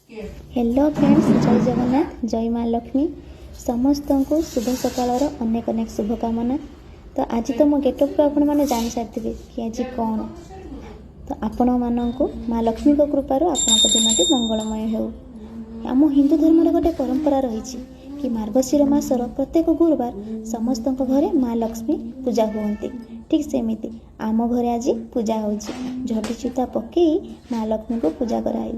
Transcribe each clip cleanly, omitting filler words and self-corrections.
Hello friends, जय जगन्नाथ, जय माँ लक्ष्मी। समस्त को शुभ सकाल अनेक अनेक शुभकामना। तो आज तो मो गेटअप आपण मैंने जानी सारी कि आज कौन, तो आपण मानक माँ लक्ष्मी कृपार आपण दिनटी मंगलमय हो। आम हिंदू धर्म गोटे परंपरा रही कि मार्गशीर मासर प्रत्येक गुरुवार समस्त घरे माँ लक्ष्मी पूजा हुए। ठीक सेमती आम घरे आज पूजा हो झटी चिता पकई माँ लक्ष्मी को पूजा कराई।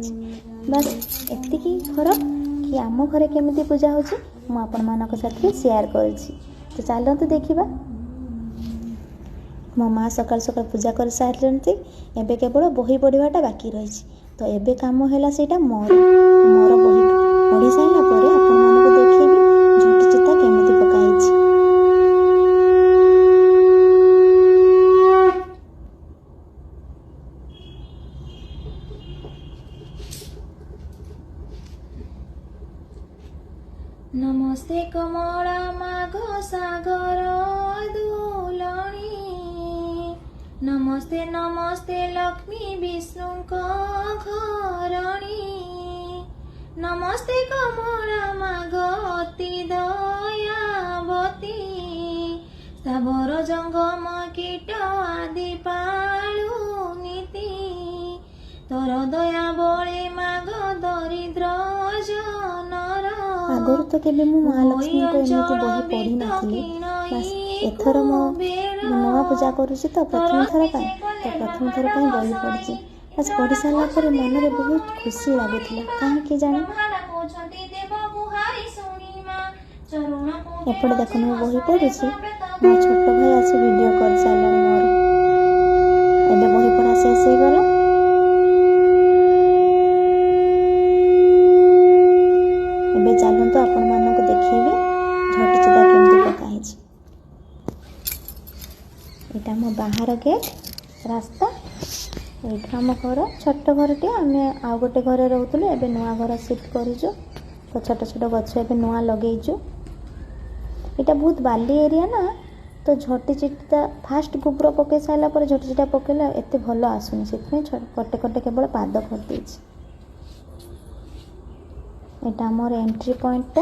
बस एतिकी फरक कि आम घरे केमिति पूजा हो साथ शेयर कर। तो चलते देखा मो माँ सकाल सकाल पूजा कर सारी एबे केवल बही पढ़ाटा बाकी रही। तो एबे काम है से मोर बही पढ़ी सारा पर आपको देखी झटी चिता केमिति पकाई। नमस्ते कमला माघ सागर दुलणी, नमस्ते नमस्ते लक्ष्मी विष्णु घरणी, नमस्ते कमला माघ अति दयावती, स्थावर जंगम कीट आदि पालु नीति, तोर दया बळे माघ दरिद्र जनर। आगुरी तो केबे मु माँ लक्ष्मी को एमती बही पढ़ी नथी। बस एथर मो नवा पूजा करुछि तो प्रथम थर बही पढ़ी। बस पढ़ी सारा पर मन में बहुत खुशी लगुला कहीं जाने। एपटे देख मु बही पढ़ुछि, मो छोट भाई आसी वीडियो कर सारा मोर एबे बही पढ़ा शेष हो गला। एबे चलते आपण मानक देखिए झटी चिता केमती पकाई। एटा मो बाहर गेट रास्ता, ये आम घर छोट घरटे आम आ गोटे घर रोलु। एबे नुआ घर शिफ्ट करूँ तो छोट छोट गछ एबे नुआ लगेचु। यहाँ बहुत बाली एरिया ना, तो झटी चिटा फास्ट गोबर पकई सारा पर झटी चिटा पकईले एत भल आसुनी से कटे कटे केवल पाद कर। एटा मोर एंट्री पॉइंट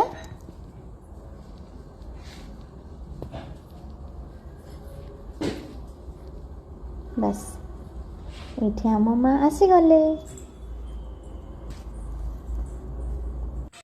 बस ये आम माँ आसीगले।